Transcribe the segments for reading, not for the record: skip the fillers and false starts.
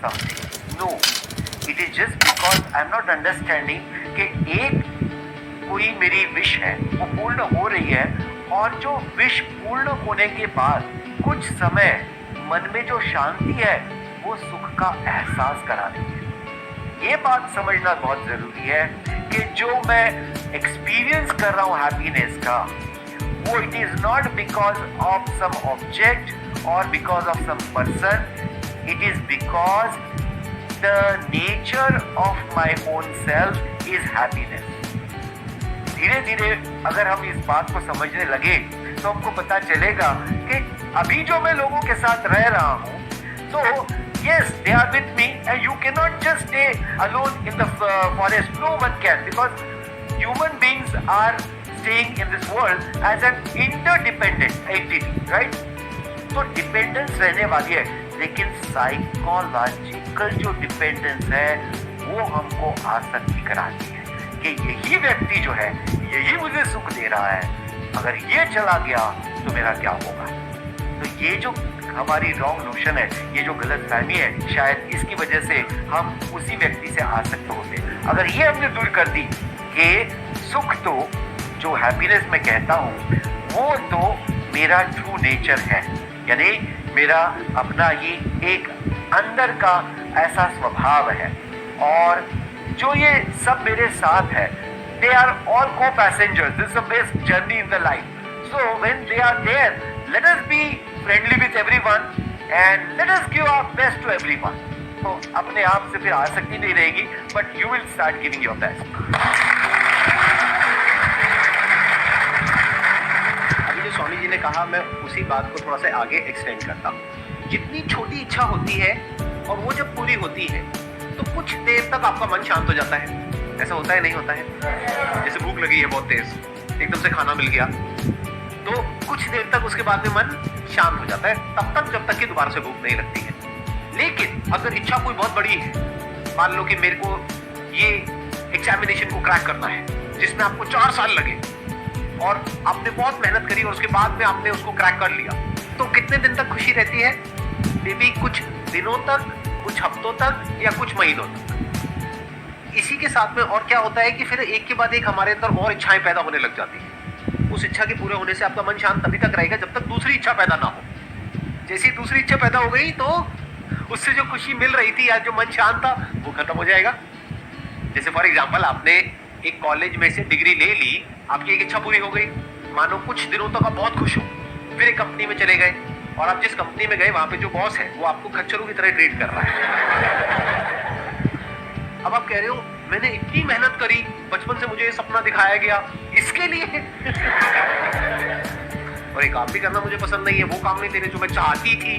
something. No, it is just because I am not understanding कि एक कोई मेरी विश है वो पूर्ण हो रही है और जो विश पूर्ण होने के बाद कुछ समय मन में जो शांति है वो सुख का एहसास करा रही है। ये बात समझना बहुत जरूरी है कि जो मैं एक्सपीरियंस कर रहा हूँ हैप्पीनेस का वो it is not because of some object और because of some person, it is because the nature of my own self is happiness. धीरे धीरे अगर हम इस बात को समझने लगे तो हमको पता चलेगा कि अभी जो मैं लोगों के साथ रह रहा हूँ तो yes they are with me and you cannot just stay alone in the forest. No one can, because human beings are staying in this world as an interdependent entity, right? तो डिपेंडेंस रहने वाली है, लेकिन psychological जो dependence है वो हमको आसक्ति कराती है कि यही व्यक्ति जो है यही मुझे सुख दे रहा है, अगर ये चला गया तो मेरा क्या होगा। तो ये जो हमारी रॉन्ग नोशन है, ये जो गलत फहमी है, शायद इसकी वजह से हम उसी व्यक्ति से आसक्त होते हैं। अगर ये हमने दूर कर दी कि सुख तो जो हैप्पीनेस मैं कहता हूँ वो तो मेरा ट्रू नेचर है, यानी मेरा अपना ये एक अंदर का ऐसा स्वभाव है, और जो ये सब मेरे साथ है they are all co-passengers. This is the best journey in the life. So when they are there, let us be friendly with everyone and let us give our best to everyone. तो अपने आप से फिर आसक्ति नहीं रहेगी, but you will start giving your best. अभी जो स्वामी जी ने कहा मैं उसी बात को थोड़ा सा आगे एक्सटेंड करता हूँ। जितनी छोटी इच्छा होती है और वो जब पूरी होती है तो कुछ देर तक आपका मन शांत हो जाता है। ऐसा होता है नहीं होता है? जैसे भूख लगी है बहुत तेज, एकदम से खाना मिल गया तो कुछ देर तक उसके बाद में मन शांत हो जाता है, तब तक जब तक कि दोबारा से भूख नहीं लगती है। लेकिन अगर इच्छा कोई बहुत बड़ी है, मान लो कि मेरे को ये एग्जामिनेशन को क्रैक करना है जिसमें आपको 4 साल लगे और आपने बहुत मेहनत करी और उसके बाद में आपने उसको क्रैक कर लिया, तो कितने दिन तक खुशी रहती है? मे बी कुछ दिनों तक, कुछ हफ्तों तक या कुछ महीनों तक। इसी के साथ में और क्या होता है कि फिर एक के बाद एक हमारे अंदर और इच्छाएं पैदा होने लग जाती हैं। उस इच्छा के पूरे होने से आपका मन शांत तभी तक रहेगा जब तक दूसरी इच्छा पैदा ना हो। जैसी दूसरी इच्छा पैदा हो गई तो उससे जो खुशी मिल रही थी या जो मन शांत था वो खत्म हो जाएगा। जैसे फॉर एग्जाम्पल आपने एक कॉलेज में से डिग्री ले ली, आपकी एक इच्छा पूरी हो गई, मानो कुछ दिनों तक आप बहुत खुश हो, फिर एक कंपनी में चले गए और आप जिस कंपनी में गए वहां पे जो बॉस है वो आपको खच्चरों की तरह ट्रीट कर रहा है। अब आप कह रहे हो मैंने इतनी मेहनत करी, बचपन से मुझे ये सपना दिखाया गया इसके लिए और एक काम भी करना मुझे पसंद नहीं है, वो काम नहीं दे रहे जो मैं चाहती थी,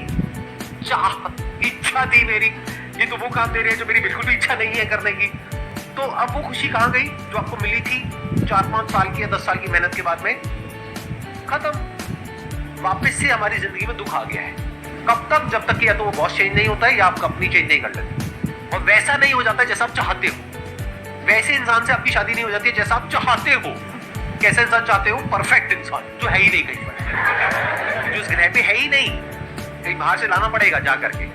इच्छा थी मेरी, ये तो वो काम दे रहे हैं जो मेरी बिल्कुल भी इच्छा नहीं है करने की। तो अब वो खुशी कहाँ गई जो आपको मिली थी 4-5 साल की या 10 साल की मेहनत के बाद में? खत्म। वापस से हमारी जिंदगी में दुख आ गया है। कब तक? जब तक कि या तो वो बॉस चेंज नहीं होता है या आप कंपनी चेंज नहीं कर लेते और वैसा नहीं हो जाता जैसा आप चाहते हो। वैसे इंसान से आपकी शादी नहीं हो जाती है जैसा आप चाहते हो। कैसा इंसान चाहते हो? परफेक्ट इंसान जो है ही नहीं कहीं पर, जो इस ग्रह पे है ही नहीं, कहीं बाहर से लाना पड़ेगा जा करके।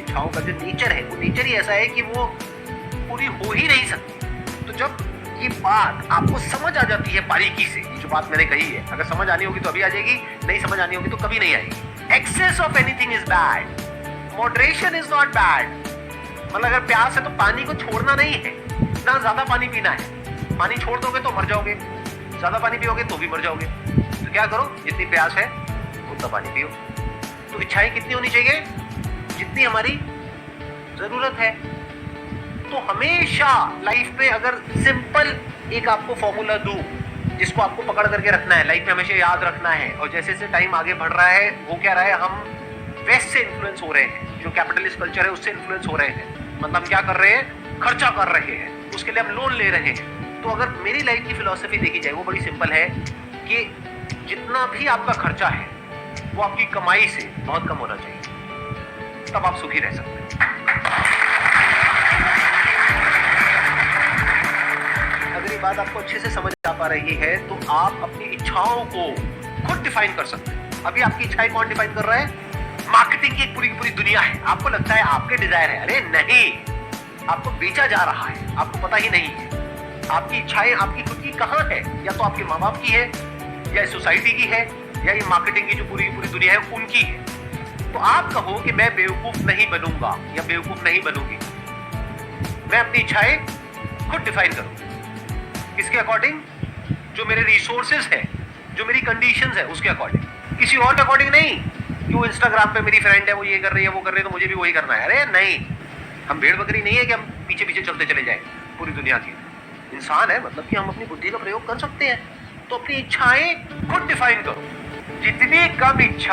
इच्छाओं का जो नेचर है वो नेचर ही ऐसा है कि वो पूरी हो ही नहीं सकती। तो जब ये बात आपको समझ आ जाती है बारीकी से, जो बात मैंने कही है, अगर समझ आनी होगी तो अभी आ जाएगी, नहीं समझ आनी होगी तो कभी नहीं आएगी। Excess of anything is bad, moderation is not bad. मतलब अगर प्यास है तो पानी को छोड़ना नहीं है, ना ज्यादा पानी पीना है। पानी छोड़ दोगे तो मर जाओगे, ज्यादा पानी पियोगे तो भी मर जाओगे। तो क्या करो, जितनी प्यास है उतना पानी पियो। तो इच्छाएं कितनी होनी चाहिए? जितनी हमारी जरूरत है। तो हमेशा लाइफ में अगर सिंपल एक आपको फॉर्मूला दूं जिसको आपको पकड़ करके रखना है, लाइफ में हमेशा याद रखना है, और जैसे जैसे टाइम आगे बढ़ रहा है वो क्या रहा है, हम वेस्ट से इन्फ्लुएंस हो रहे हैं, जो कैपिटलिस्ट कल्चर है उससे इन्फ्लुएंस हो रहे हैं। मतलब हम क्या कर रहे हैं? खर्चा कर रहे हैं, उसके लिए हम लोन ले रहे हैं। तो अगर मेरी लाइफ की फिलॉसफी देखी जाए वो बड़ी सिंपल है कि जितना भी आपका खर्चा है वो आपकी कमाई से बहुत कम होना चाहिए, तब आप सुखी रह सकते हैं। अगर ये बात आपको अच्छे से समझ आ पा रही है तो आप अपनी इच्छाओं को खुद डिफाइन कर सकते हैं। अभी आपकी इच्छाएं कौन डिफाइन कर रहा है? मार्केटिंग की एक पूरी की पूरी दुनिया है। आपको लगता है आपके डिजायर है, अरे नहीं, आपको बेचा जा रहा है, आपको पता ही नहीं है। आपकी इच्छाएं आपकी खुद की कहाँ है? या तो आपके माँ बाप की है, या सोसाइटी की है, या ये मार्केटिंग की जो पूरी की पूरी दुनिया है उनकी है। तो आप कहो कि मैं बेवकूफ नहीं बनूंगा या बेवकूफ नहीं बनूंगी, मैं अपनी इच्छाएं खुद डिफाइन करूं। किसके अकॉर्डिंग? जो मेरे रिसोर्सेज है, जो मेरी कंडीशंस है उसके अकॉर्डिंग, किसी और के अकॉर्डिंग नहीं कि वो इंस्टाग्राम पे मेरी फ्रेंड है, वो ये कर रही है, वो कर रही है, तो मुझे भी वही करना है। अरे नहीं, हम भेड़ बकरी नहीं है कि हम पीछे पीछे चलते चले जाए पूरी दुनिया की। इंसान है मतलब कि हम अपनी बुद्धि का प्रयोग कर सकते हैं। तो अपनी इच्छाएं खुद डिफाइन करो। जितनी कम इच्छा